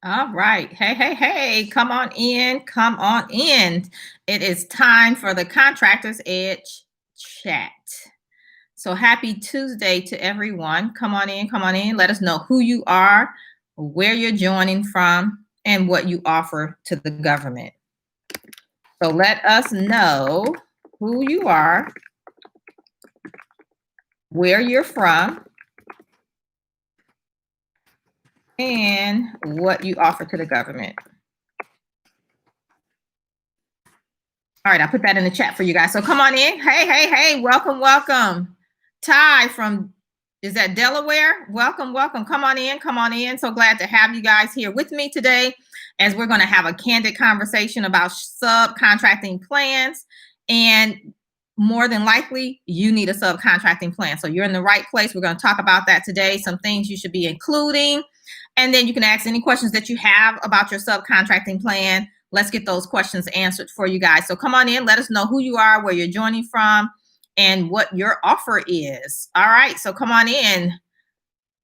All right. Hey, hey, hey, come on in. Come on in. It is time for the Contractors Edge chat. So happy Tuesday to everyone. Come on in. Come on in. Let us know who you are, where you're joining from, and what you offer to the government. So let us know who you are, where you're from, and what you offer to the government. All right, I put that in the chat for you guys. So come on in. Hey, hey, hey, welcome, welcome. Ty from, is that Delaware? Welcome, welcome. Come on in, come on in. So glad to have you guys here with me today as we're going to have a candid conversation about subcontracting plans. And more than likely, you need a subcontracting plan. So you're in the right place. We're going to talk about that today, some things you should be including. And then you can ask any questions that you have about your subcontracting plan. Let's get those questions answered for you guys. So come on in, let us know who you are, where you're joining from, and what your offer is. All right, so come on in.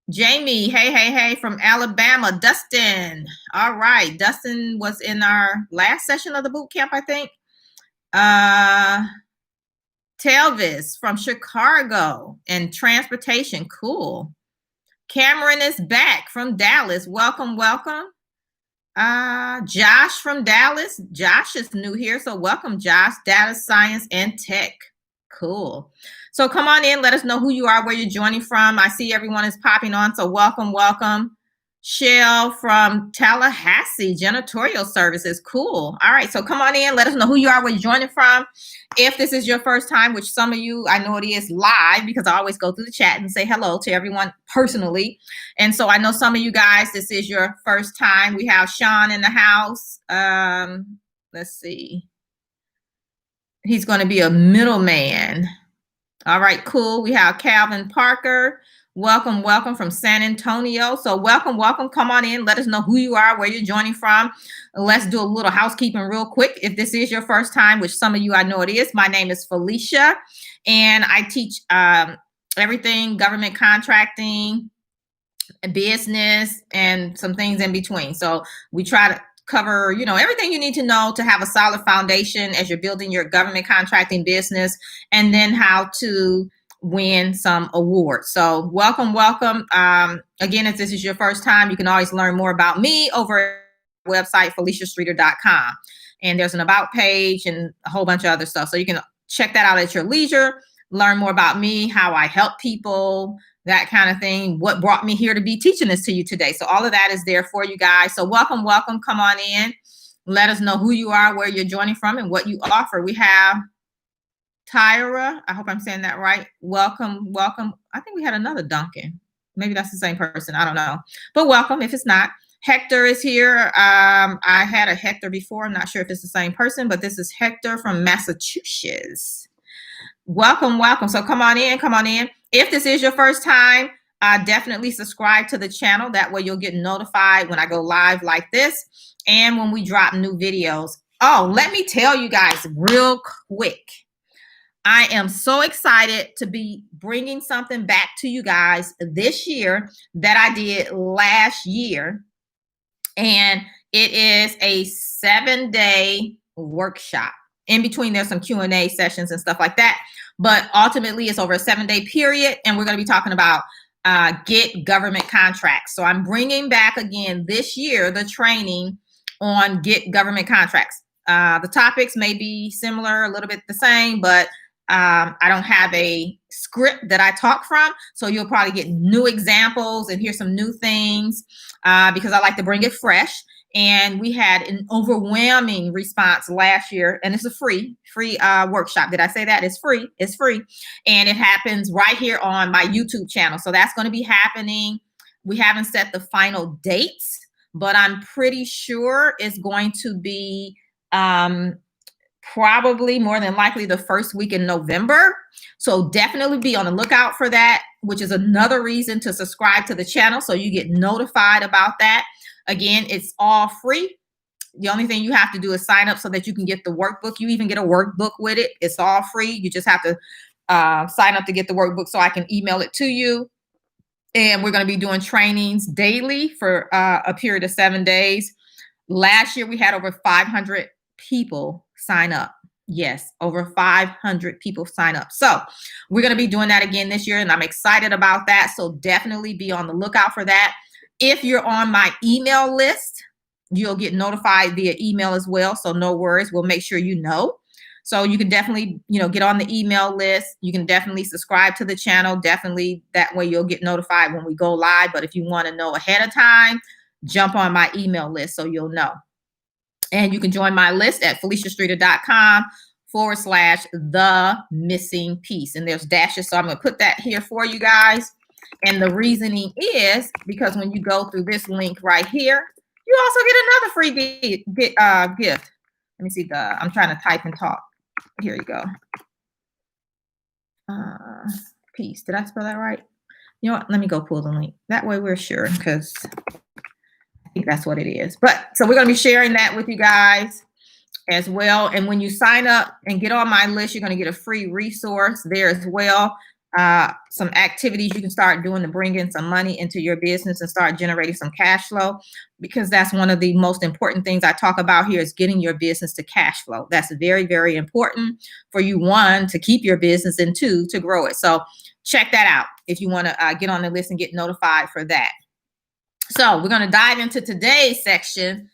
Jamie, hey, hey, hey, from Alabama. Dustin, all right. Dustin was in our last session of the boot camp, I think. Telvis from Chicago and transportation, cool. Cameron is back from Dallas. Welcome, welcome. Josh from Dallas. Josh is new here, so welcome, Josh. Data science and tech. Cool. So come on in. Let us know who you are, where you're joining from. I see everyone is popping on, so welcome, welcome. Shell from Tallahassee, janitorial services. Cool. All right, so come on in. Let us know who you are, where you're joining from. If this is your first time, which some of you, I know it is live because I always go through the chat and say hello to everyone personally. And so I know some of you guys, this is your first time. We have Sean in the house. Let's see. He's going to be a middleman. All right, cool. We have Calvin Parker. Welcome, welcome from San Antonio. So welcome, welcome. Come on in. Let us know who you are, where you're joining from. Let's do a little housekeeping real quick. If this is your first time, which some of you I know it is, my name is Felicia, and I teach everything government contracting, business, and some things in between. So we try to cover, you know, everything you need to know to have a solid foundation as you're building your government contracting business, and then how to win some awards. So welcome, welcome. Again, if this is your first time, you can always learn more about me over at the website, FeliciaStreeter.com. And there's an about page and a whole bunch of other stuff. So you can check that out at your leisure, learn more about me, how I help people, that kind of thing, what brought me here to be teaching this to you today. So all of that is there for you guys. So welcome, welcome. Come on in. Let us know who you are, where you're joining from, and what you offer. We have Tyra, I hope I'm saying that right. Welcome, welcome. I think we had another Duncan. Maybe that's the same person. I don't know. But welcome if it's not. Hector is here. I had a Hector before. I'm not sure if it's the same person, but this is Hector from Massachusetts. Welcome, welcome. So come on in, come on in. If this is your first time, definitely subscribe to the channel. That way you'll get notified when I go live like this and when we drop new videos. Oh, let me tell you guys real quick. I am so excited to be bringing something back to you guys this year that I did last year. And it is a 7-day workshop. In between, there's some Q&A sessions and stuff like that. But ultimately, it's over a 7-day period. And we're going to be talking about get government contracts. So I'm bringing back again this year the training on get government contracts. The topics may be similar, a little bit the same, but I don't have a script that I talk from, so you'll probably get new examples and hear some new things because I like to bring it fresh. And we had an overwhelming response last year, and it's a free workshop. Did I say that? It's free. It's free, and it happens right here on my YouTube channel. So that's going to be happening. We haven't set the final dates, but I'm pretty sure it's going to be probably more than likely the first week in November. So definitely be on the lookout for that, which is another reason to subscribe to the channel so you get notified about that. Again, it's all free. The only thing you have to do is sign up so that you can get the workbook. You even get a workbook with it. It's all free. You just have to sign up to get the workbook so I can email it to you. And we're going to be doing trainings daily for a period of 7 days. Last year, we had over 500 people sign up. Yes, over 500 people sign up. So we're going to be doing that again this year, and I'm excited about that. So definitely be on the lookout for that. If you're on my email list, you'll get notified via email as well. So no worries. We'll make sure you know. So you can definitely, get on the email list. You can definitely subscribe to the channel. Definitely that way you'll get notified when we go live. But if you want to know ahead of time, jump on my email list so you'll know. And you can join my list at FeliciaStreeter.com/the missing piece. And there's dashes. So I'm going to put that here for you guys. And the reasoning is because when you go through this link right here, you also get another free gift. Let me see I'm trying to type and talk. Here you go. Piece. Did I spell that right? You know what? Let me go pull the link. That way we're sure, because I think that's what it is. But so we're going to be sharing that with you guys as well. And when you sign up and get on my list, you're going to get a free resource there as well. Some activities you can start doing to bring in some money into your business and start generating some cash flow, because that's one of the most important things I talk about here is getting your business to cash flow. That's very, very important for you, one, to keep your business, and two, to grow it. So check that out if you want to get on the list and get notified for that. So we're going to dive into today's section,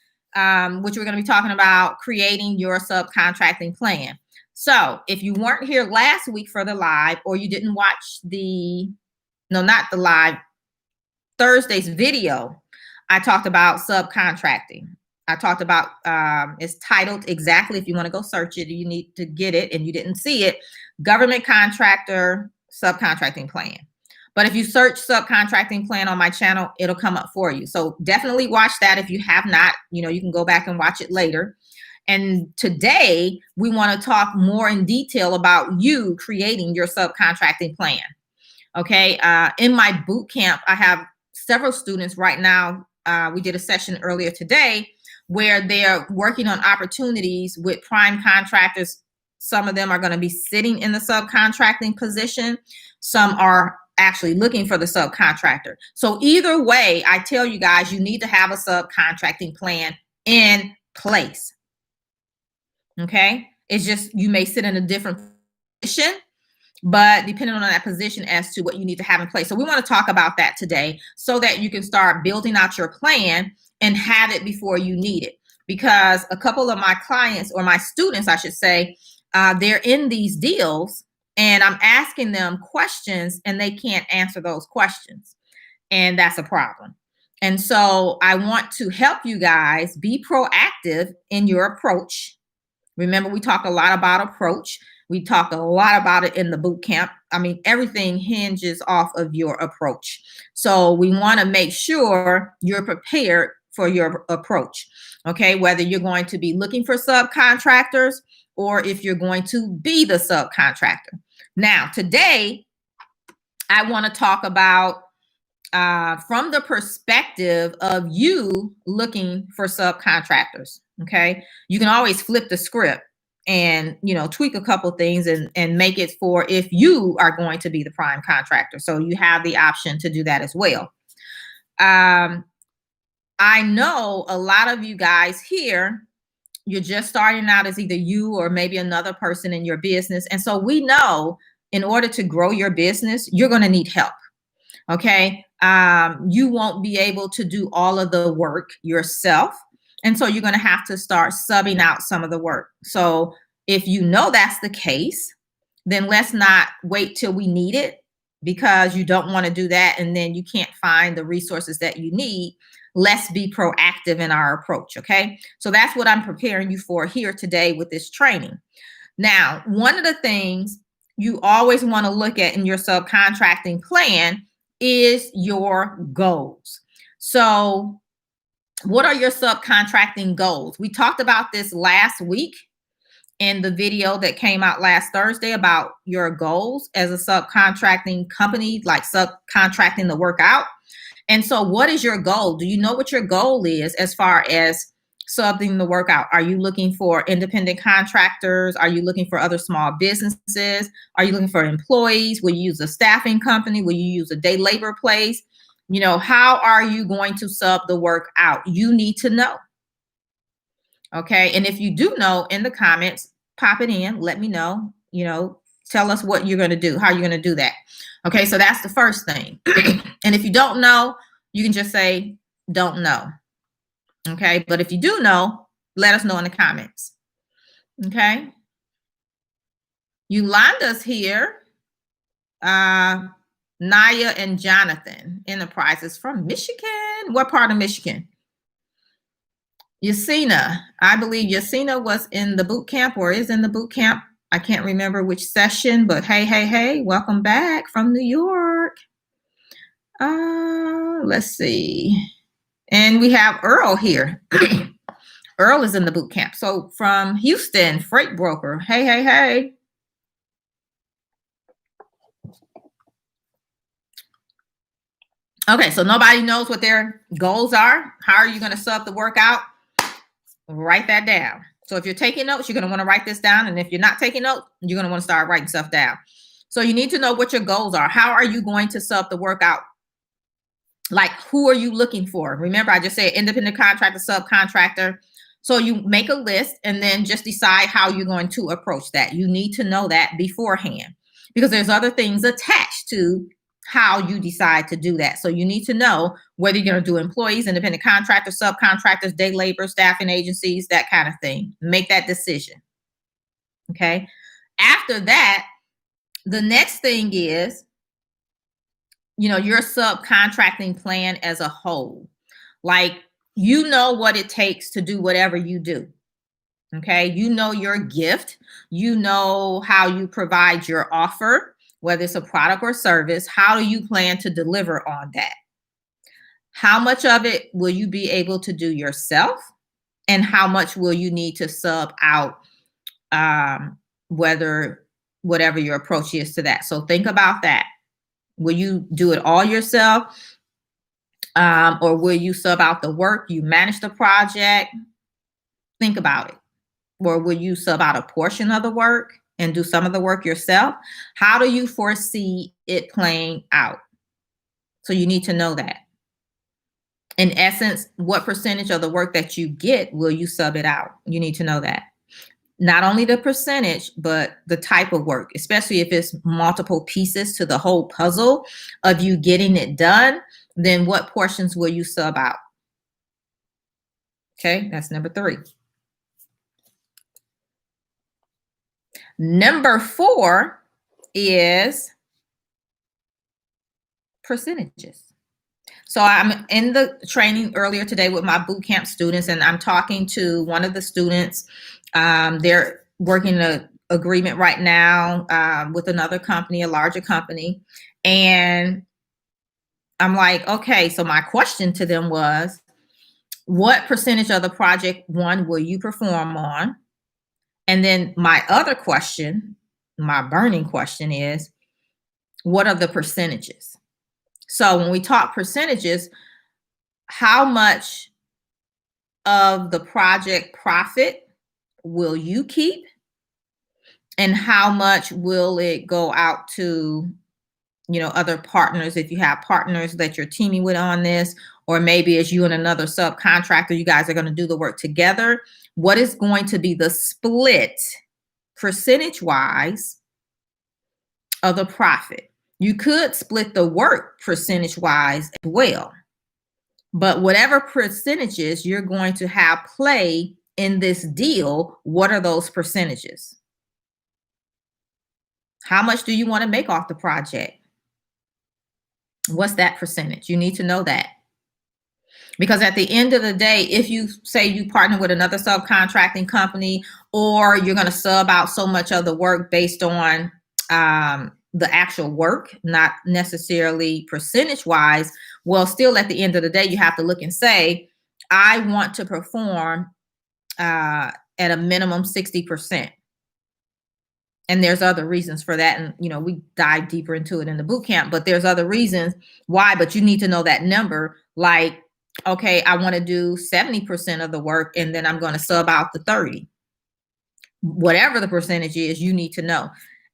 which we're going to be talking about creating your subcontracting plan. So if you weren't here last week for the live, or you didn't watch not the live, Thursday's video, I talked about subcontracting. I talked about, it's titled exactly, if you want to go search it, you need to get it and you didn't see it, Government Contractor Subcontracting Plan. But if you search subcontracting plan on my channel, it'll come up for you. So definitely watch that. If you have not, you can go back and watch it later. And today we want to talk more in detail about you creating your subcontracting plan. Okay. In my boot camp, I have several students right now. We did a session earlier today where they're working on opportunities with prime contractors. Some of them are going to be sitting in the subcontracting position. Some are actually looking for the subcontractor. So either way, I tell you guys, you need to have a subcontracting plan in place. Okay. It's just, you may sit in a different position, but depending on that position as to what you need to have in place. So we want to talk about that today so that you can start building out your plan and have it before you need it. Because a couple of my clients, or my students, I should say, they're in these deals and I'm asking them questions and they can't answer those questions. And that's a problem. And so I want to help you guys be proactive in your approach. Remember, we talk a lot about approach. We talk a lot about it in the boot camp. I mean, everything hinges off of your approach. So we want to make sure you're prepared for your approach. Okay, whether you're going to be looking for subcontractors or if you're going to be the subcontractor. Now, today, I want to talk about from the perspective of you looking for subcontractors. Okay, you can always flip the script and tweak a couple things and make it for if you are going to be the prime contractor. So you have the option to do that as well. I know a lot of you guys here, you're just starting out as either you or maybe another person in your business. And so we know in order to grow your business, you're going to need help. Okay. You won't be able to do all of the work yourself. And so you're going to have to start subbing out some of the work. So if you know that's the case, then let's not wait till we need it, because you don't want to do that and then you can't find the resources that you need. Let's be proactive in our approach. Okay. So that's what I'm preparing you for here today with this training. Now, one of the things you always want to look at in your subcontracting plan is your goals. So what are your subcontracting goals? We talked about this last week in the video that came out last Thursday about your goals as a subcontracting company, like subcontracting the work out. And so what is your goal? Do you know what your goal is as far as subbing the work out? Are you looking for independent contractors? Are you looking for other small businesses? Are you looking for employees? Will you use a staffing company? Will you use a day labor place? How are you going to sub the work out? You need to know. Okay. And if you do know, in the comments, pop it in, let me know, tell us what you're going to do, how you're going to do that. Okay. So that's the first thing. And if you don't know, you can just say, don't know. Okay. But if you do know, let us know in the comments. Okay. Yolanda's here. Naya and Jonathan Enterprises from Michigan. What part of Michigan? Yasina. I believe Yasina was in the boot camp or is in the boot camp. I can't remember which session, but hey, welcome back from New York. Let's see. And we have Earl here. Earl is in the boot camp. So from Houston, freight broker. Hey. Okay, so nobody knows what their goals are. How are you going to sub the work out? Write that down. So if you're taking notes, you're going to want to write this down. And if you're not taking notes, you're going to want to start writing stuff down. So you need to know what your goals are. How are you going to sub the work out? Like, who are you looking for? Remember, I just said independent contractor, subcontractor. So you make a list and then just decide how you're going to approach that. You need to know that beforehand because there's other things attached to how you decide to do that. So you need to know whether you're going to do employees, independent contractors, subcontractors, day labor, staffing agencies, that kind of thing. Make that decision. Okay. After that, the next thing is, your subcontracting plan as a whole. Like, you know what it takes to do whatever you do. Okay. You know your gift. You know how you provide your offer, whether it's a product or service. How do you plan to deliver on that? How much of it will you be able to do yourself? And how much will you need to sub out, whatever your approach is to that? So think about that. Will you do it all yourself? Or will you sub out the work? You manage the project? Think about it. Or will you sub out a portion of the work and do some of the work yourself? How do you foresee it playing out? So you need to know that. In essence, what percentage of the work that you get will you sub it out? You need to know that. Not only the percentage, but the type of work, especially if it's multiple pieces to the whole puzzle of you getting it done, then what portions will you sub out? Okay, that's number 3. Number 4 is percentages. So I'm in the training earlier today with my boot camp students, and I'm talking to one of the students. They're working an agreement right now with another company, a larger company. And I'm like, okay, so my question to them was, what percentage of the project one will you perform on? And then my other question, my burning question is, what are the percentages? So when we talk percentages, how much of the project profit will you keep? And how much will it go out to, other partners, if you have partners that you're teaming with on this, or maybe it's you and another subcontractor, you guys are going to do the work together. What is going to be the split percentage-wise of the profit? You could split the work percentage-wise as well. But whatever percentages you're going to have play in this deal, what are those percentages? How much do you want to make off the project? What's that percentage? You need to know that. Because at the end of the day, if you say you partner with another subcontracting company, or you're going to sub out so much of the work based on the actual work, not necessarily percentage wise, well, still at the end of the day, you have to look and say, I want to perform at a minimum 60%. And there's other reasons for that. And, we dive deeper into it in the boot camp, but there's other reasons why, but you need to know that number. Like, okay, I want to do 70% of the work and then I'm going to sub out the 30. Whatever the percentage is, you need to know.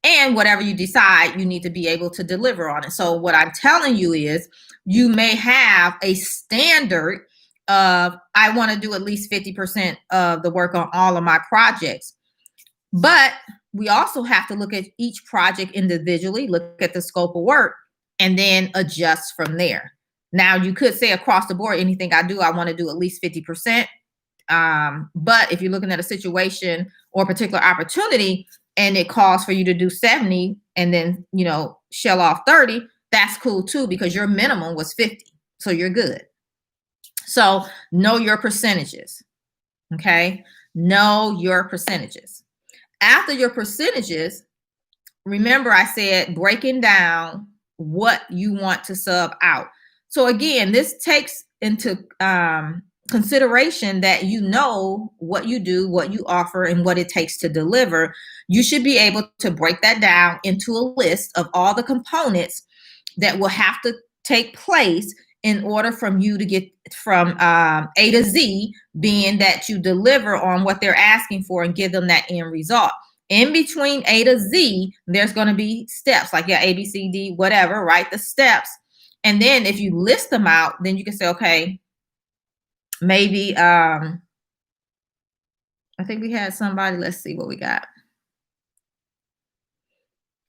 And whatever you decide, you need to be able to deliver on it. So what I'm telling you is you may have a standard of, I want to do at least 50% of the work on all of my projects. But we also have to look at each project individually, look at the scope of work, and then adjust from there. Now, you could say across the board, anything I do, I want to do at least 50%. But if you're looking at a situation or a particular opportunity and it calls for you to do 70 and then, shell off 30, that's cool too, because your minimum was 50. So you're good. So know your percentages. Okay. Know your percentages. After your percentages, remember I said breaking down what you want to sub out. So again, this takes into consideration that you know what you do, what you offer, and what it takes to deliver. You should be able to break that down into a list of all the components that will have to take place in order from you to get from A to Z, being that you deliver on what they're asking for and give them that end result. In between A to Z, there's going to be steps like A, B, C, D, whatever, right? The steps. And then if you list them out, then you can say, okay, maybe, I think we had somebody, let's see what we got.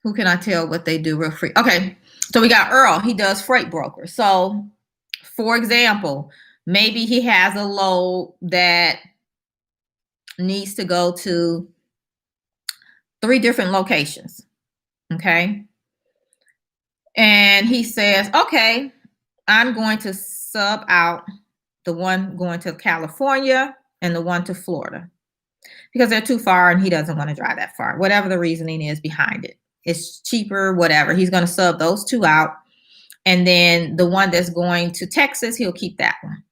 Who can I tell what they do real free? Okay, so we got Earl. He does freight broker. So, for example, maybe he has a load that needs to go to 3 different locations. Okay. And he says, okay, I'm going to sub out the one going to California and the one to Florida because they're too far and he doesn't want to drive that far. Whatever the reasoning is behind it. It's cheaper, whatever. He's going to sub those 2 out. And then the one that's going to Texas, he'll keep that one.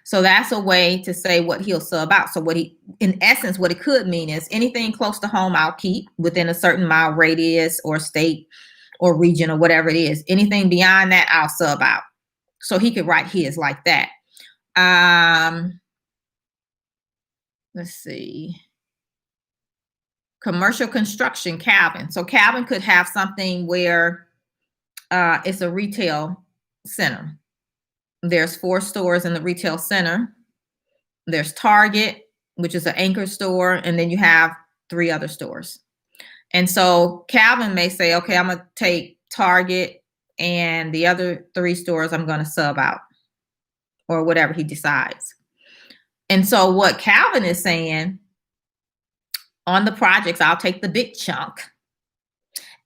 So that's a way to say what he'll sub out. So in essence, what it could mean is anything close to home, I'll keep within a certain mile radius or state or region or whatever it is. Anything beyond that, I'll sub out. So he could write his like that. Let's see. Commercial construction, Calvin. So Calvin could have something where it's a retail center. There's 4 stores in the retail center. There's Target, which is an anchor store, and then you have 3 other stores. And so Calvin may say, okay, I'm going to take Target and the other 3 stores I'm going to sub out, or whatever he decides. And so what Calvin is saying, on the projects, I'll take the big chunk,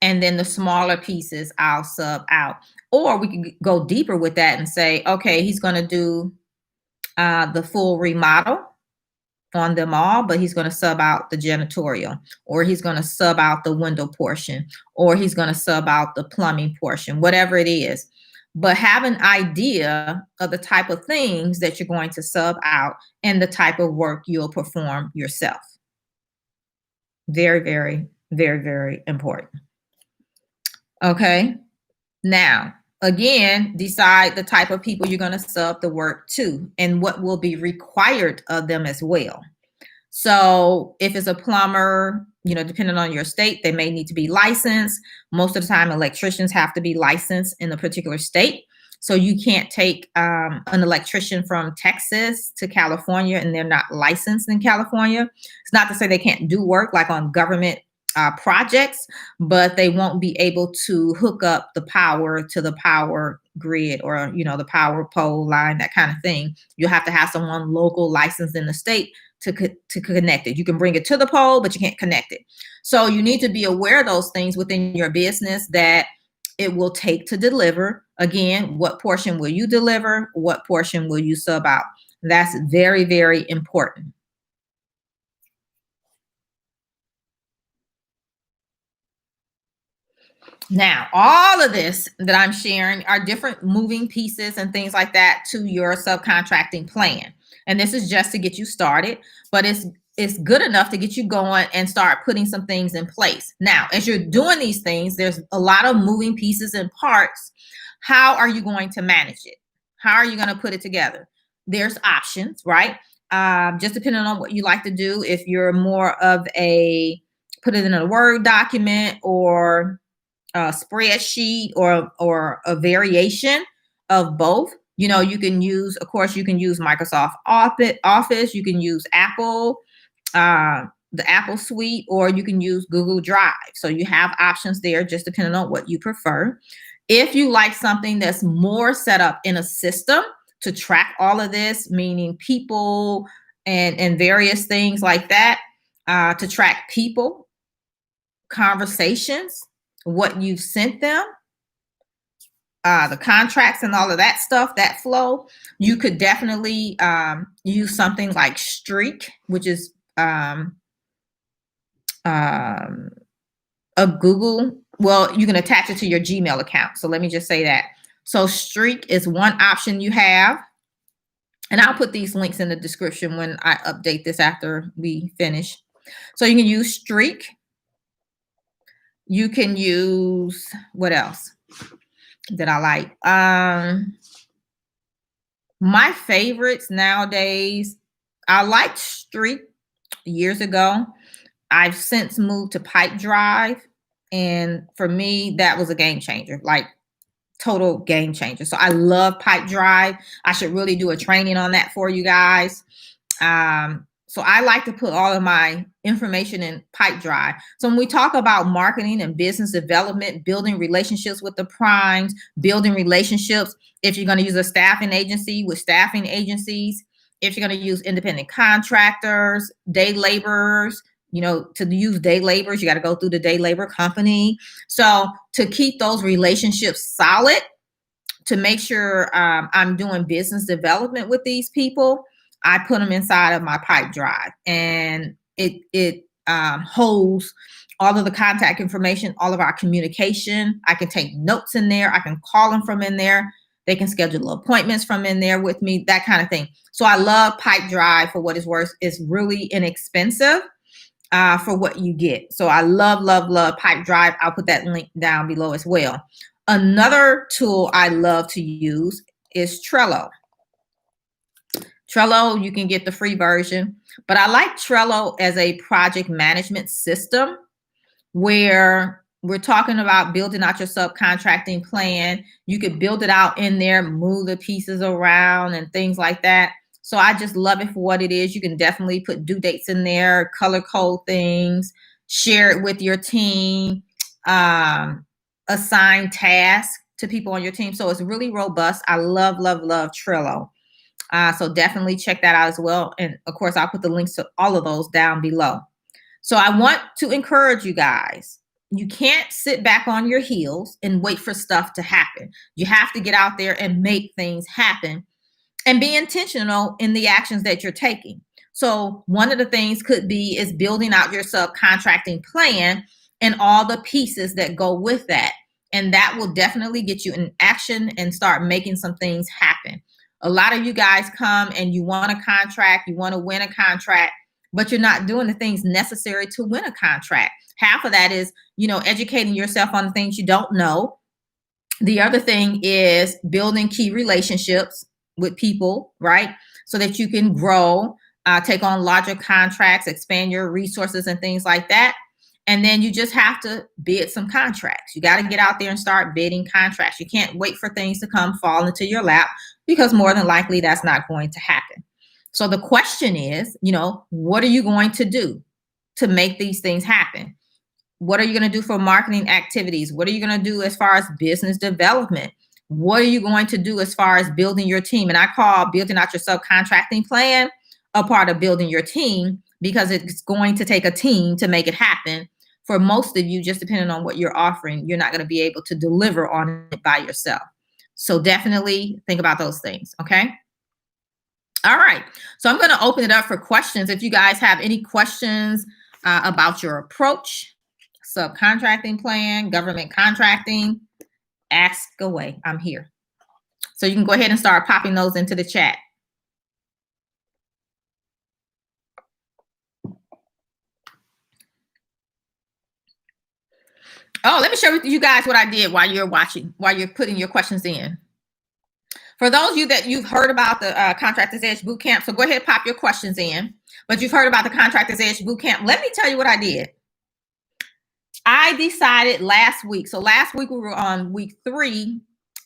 and then the smaller pieces I'll sub out. Or we can go deeper with that and say, okay, he's going to do the full remodel on them all, but he's going to sub out the janitorial, or he's going to sub out the window portion, or he's going to sub out the plumbing portion, whatever it is. But have an idea of the type of things that you're going to sub out and the type of work you'll perform yourself. Very, very, very, very important. Okay. Now, again, decide the type of people you're going to sub the work to and what will be required of them as well. So if it's a plumber, depending on your state, they may need to be licensed. Most of the time, electricians have to be licensed in a particular state. So you can't take an electrician from Texas to California and they're not licensed in California. It's not to say they can't do work like on government projects, but they won't be able to hook up the power to the power grid or, the power pole line, that kind of thing. You'll have to have someone local licensed in the state to connect it. You can bring it to the pole, but you can't connect it. So you need to be aware of those things within your business that it will take to deliver. Again, what portion will you deliver? What portion will you sub out? That's very, very important. Now, all of this that I'm sharing are different moving pieces and things like that to your subcontracting plan. And this is just to get you started, but it's good enough to get you going and start putting some things in place. Now, as you're doing these things, there's a lot of moving pieces and parts. How are you going to manage it? How are you going to put it together? There's options, right? Just depending on what you like to do. If you're more of a put it in a Word document or a spreadsheet or a variation of both. You know, you can use, of course, you can use Microsoft Office, you can use Apple, the Apple suite, or you can use Google Drive. So you have options there, just depending on what you prefer. If you like something that's more set up in a system to track all of this, meaning people and various things like that, to track people, conversations, what you've sent them, the contracts and all of that stuff, that flow, you could definitely use something like Streak, which is a Google. Well, you can attach it to your Gmail account. So let me just say that. So Streak is one option you have. And I'll put these links in the description when I update this after we finish. So you can use Streak. You can use, what else that I like? My favorites nowadays, I liked Streak years ago. I've since moved to Pipedrive. And for me, that was a game changer, like total game changer. So I love Pipedrive. I should really do a training on that for you guys. So I like to put all of my information in Pipedrive. So when we talk about marketing and business development, building relationships with the primes, building relationships, if you're going to use a staffing agency with staffing agencies, if you're going to use independent contractors, day laborers, you know, to use day laborers, you got to go through the day labor company. So to keep those relationships solid, to make sure I'm doing business development with these people, I put them inside of my Pipedrive, and it holds all of the contact information, all of our communication. I can take notes in there. I can call them from in there. They can schedule appointments from in there with me, that kind of thing. So I love Pipedrive for what it's worth. It's really inexpensive for what you get. So I love, love, love Pipedrive. I'll put that link down below as well. Another tool I love to use is Trello. Trello, you can get the free version, but I like Trello as a project management system where we're talking about building out your subcontracting plan. You could build it out in there, move the pieces around and things like that. So I just love it for what it is. You can definitely put due dates in there, color code things, share it with your team, assign tasks to people on your team. So it's really robust. I love, love, love Trello. So definitely check that out as well. And of course, I'll put the links to all of those down below. So I want to encourage you guys. You can't sit back on your heels and wait for stuff to happen. You have to get out there and make things happen and be intentional in the actions that you're taking. So one of the things could be is building out your subcontracting plan and all the pieces that go with that. And that will definitely get you in action and start making some things happen. A lot of you guys come and you want a contract, you want to win a contract, but you're not doing the things necessary to win a contract. Half of that is, you know, educating yourself on the things you don't know. The other thing is building key relationships with people, right? So that you can grow, take on larger contracts, expand your resources and things like that. And then you just have to bid some contracts. You got to get out there and start bidding contracts. You can't wait for things to come fall into your lap, because more than likely that's not going to happen. So the question is, you know, what are you going to do to make these things happen? What are you going to do for marketing activities? What are you going to do as far as business development? What are you going to do as far as building your team? And I call building out your subcontracting plan a part of building your team, because it's going to take a team to make it happen. For most of you, just depending on what you're offering, you're not going to be able to deliver on it by yourself. So definitely think about those things, okay? All right, so I'm going to open it up for questions. If you guys have any questions about your approach, subcontracting plan, government contracting, ask away. I'm here. So you can go ahead and start popping those into the chat. Oh, let me share with you guys what I did while you're watching, while you're putting your questions in. For those of you that you've heard about the Contractors Edge Bootcamp, so go ahead and pop your questions in. But you've heard about the Contractors Edge Bootcamp. Let me tell you what I did. I decided last week. So last week we were on week 3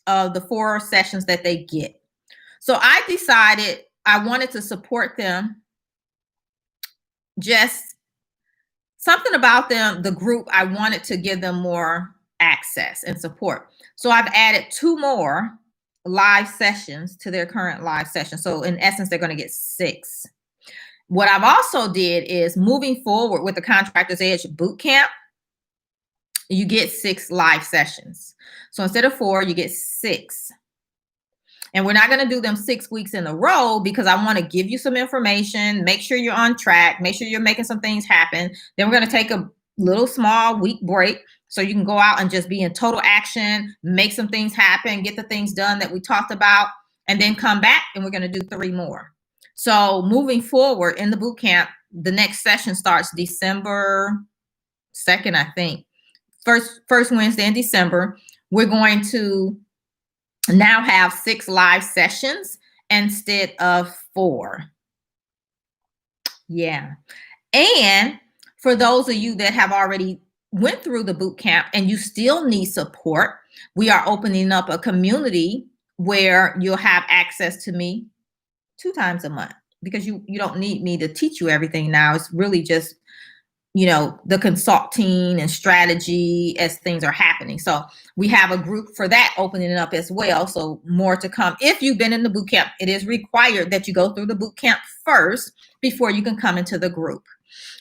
of the 4 sessions that they get. So I decided I wanted to support them. Just something about them, the group, I wanted to give them more access and support. So I've added 2 more live sessions to their current live session. So in essence, they're going to get 6. What I've also did is moving forward with the Contractors Edge Bootcamp, you get 6 live sessions. So instead of 4, you get 6. And we're not going to do them 6 weeks in a row because I want to give you some information, make sure you're on track, make sure you're making some things happen. Then we're going to take a little small week break so you can go out and just be in total action, make some things happen, get the things done that we talked about, and then come back and we're going to do 3 more. So moving forward in the boot camp, the next session starts December 2nd, I think. First Wednesday in December. We're going to now have 6 live sessions instead of 4. Yeah. And for those of you that have already went through the boot camp and you still need support, we are opening up a community where you'll have access to me 2 times a month, because you don't need me to teach you everything now. It's really just, the consulting and strategy as things are happening. So we have a group for that opening up as well. So more to come. If you've been in the boot camp, it is required that you go through the boot camp first before you can come into the group.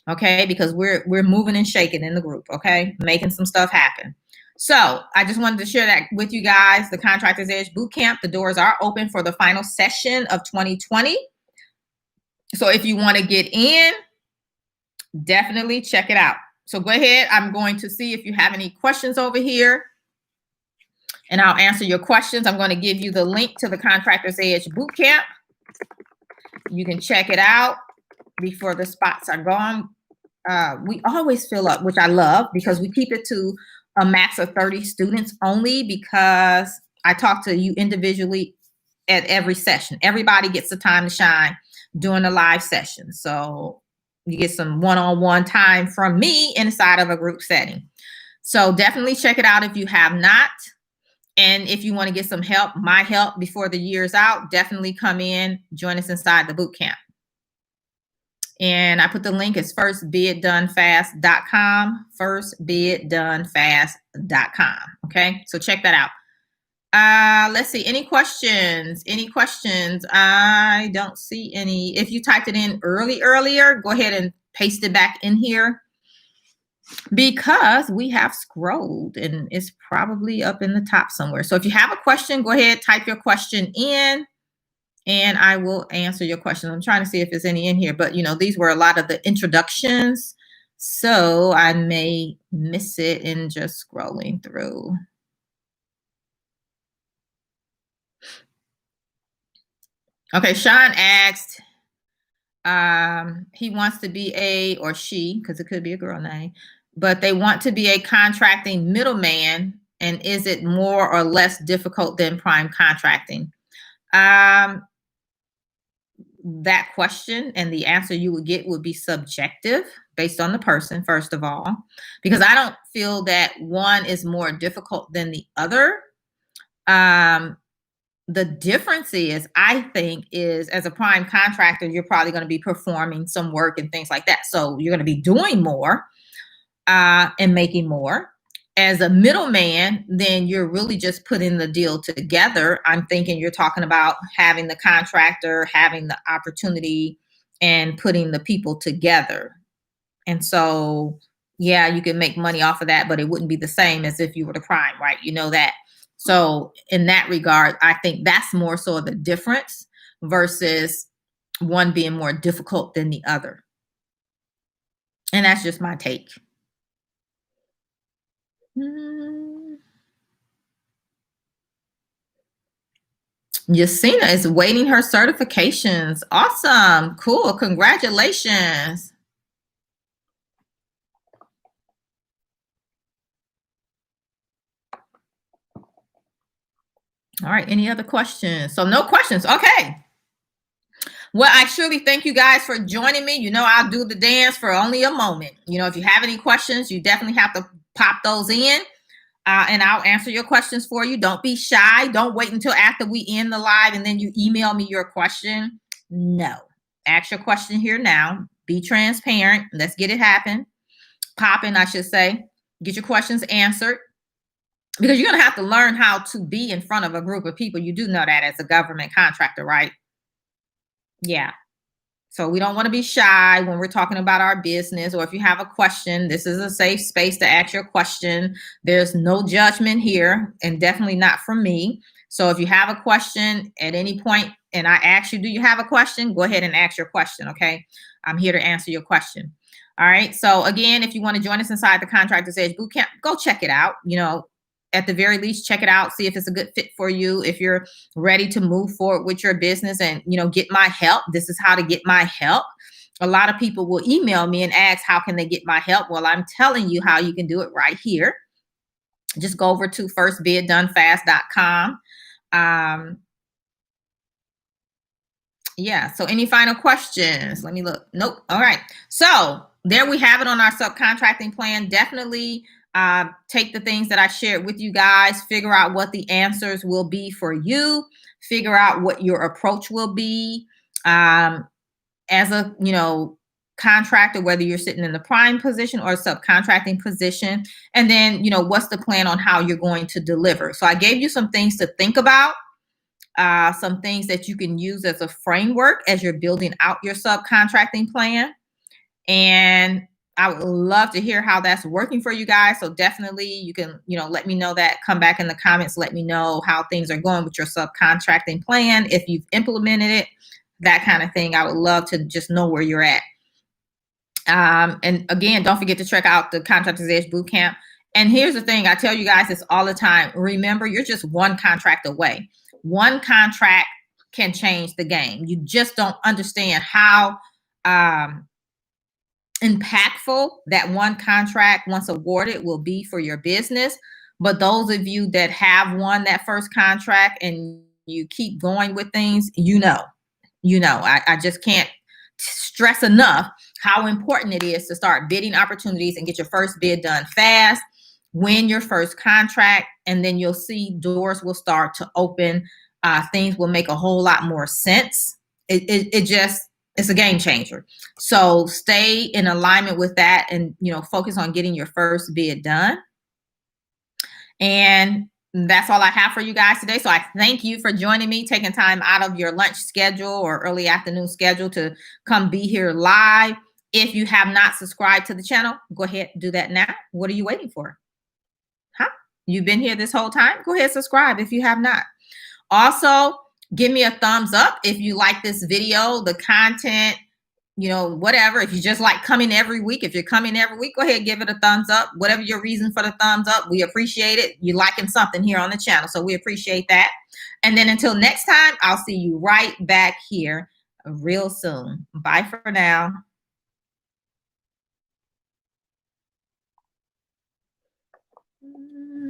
Okay, because we're moving and shaking in the group. Okay, making some stuff happen. So I just wanted to share that with you guys. The Contractors Edge Bootcamp, the doors are open for the final session of 2020. So if you want to get in, definitely check it out. So go ahead. I'm going to see if you have any questions over here, and I'll answer your questions. I'm going to give you the link to the Contractors Edge Bootcamp. You can check it out before the spots are gone. We always fill up, which I love, because we keep it to a max of 30 students only, because I talk to you individually at every session. Everybody gets the time to shine during the live session. So you get some one-on-one time from me inside of a group setting. So definitely check it out if you have not. And if you want to get some help, my help before the year's out, definitely come in, join us inside the boot camp. And I put the link as firstbeitdonefast.com, firstbeitdonefast.com. Okay, so check that out. Let's see, any questions? I don't see any. If you typed it in earlier, go ahead and paste it back in here, because we have scrolled and it's probably up in the top somewhere. So if you have a question, go ahead, type your question in, and I will answer your question. I'm trying to see if there's any in here, but these were a lot of the introductions, so I may miss it in just scrolling through. Okay, Sean asked, he wants to be a, or she, because it could be a girl name, but they want to be a contracting middleman, and is it more or less difficult than prime contracting? That question and the answer you would get would be subjective based on the person, first of all, because I don't feel that one is more difficult than the other. The difference is, I think, is as a prime contractor, you're probably going to be performing some work and things like that. So you're going to be doing more and making more. As a middleman, then you're really just putting the deal together. I'm thinking you're talking about having the contractor, having the opportunity, and putting the people together. And so, yeah, you can make money off of that, but it wouldn't be the same as if you were the prime, right? You know that. So in that regard, I think that's more so the difference versus one being more difficult than the other. And that's just my take. Yasina is waiting her certifications. Awesome. Cool. Congratulations. All right. Any other questions? So no questions. Okay. Well, I surely thank you guys for joining me. You know, I'll do the dance for only a moment. You know, if you have any questions, you definitely have to pop those in. And I'll answer your questions for you. Don't be shy. Don't wait until after we end the live and then you email me your question. No. Ask your question here now. Be transparent. Let's get it happen. Popping, I should say. Get your questions answered. Because you're going to have to learn how to be in front of a group of people. You do know that as a government contractor, right? Yeah. So we don't want to be shy when we're talking about our business, or if you have a question, this is a safe space to ask your question. There's no judgment here, and definitely not from me. So if you have a question at any point and I ask you, do you have a question? Go ahead and ask your question, okay? I'm here to answer your question. All right. So again, if you want to join us inside the Contractors Edge Bootcamp, go check it out. You know, at the very least, check it out, see if it's a good fit for you. If you're ready to move forward with your business and, you know, get my help, this is how to get my help. A lot of people will email me and ask, how can they get my help? Well, I'm telling you how you can do it right here. Just go over to firstbiddonefast.com. Yeah. So any final questions? Let me look. Nope. All right. So there we have it on our subcontracting plan. Definitely take the things that I shared with you guys, figure out what the answers will be for you, figure out what your approach will be as a, you know, contractor, whether you're sitting in the prime position or subcontracting position. And then, you know, what's the plan on how you're going to deliver? So I gave you some things to think about. Some things that you can use as a framework as you're building out your subcontracting plan. And I would love to hear how that's working for you guys. So definitely you can, you know, let me know that. Come back in the comments. Let me know how things are going with your subcontracting plan. If you've implemented it, that kind of thing. I would love to just know where you're at. And again, don't forget to check out the Contractors Edge Bootcamp. And here's the thing. I tell you guys this all the time. Remember, you're just one contract away. One contract can change the game. You just don't understand how impactful that one contract, once awarded, will be for your business. But those of you that have won that first contract and you keep going with things, you know, I just can't stress enough how important it is to start bidding opportunities and get your first bid done fast, win your first contract, and then you'll see doors will start to open. Things will make a whole lot more sense. It's a game changer. So stay in alignment with that and, you know, focus on getting your first bid done. And that's all I have for you guys today. So I thank you for joining me, taking time out of your lunch schedule or early afternoon schedule to come be here live. If you have not subscribed to the channel, go ahead and do that now. What are you waiting for? Huh? You've been here this whole time? Go ahead and subscribe if you have not. Also, give me a thumbs up if you like this video, the content, you know, whatever. If you just like coming every week, if you're coming every week, go ahead and give it a thumbs up. Whatever your reason for the thumbs up, we appreciate it. You're liking something here on the channel, so we appreciate that. And then until next time, I'll see you right back here real soon. Bye for now.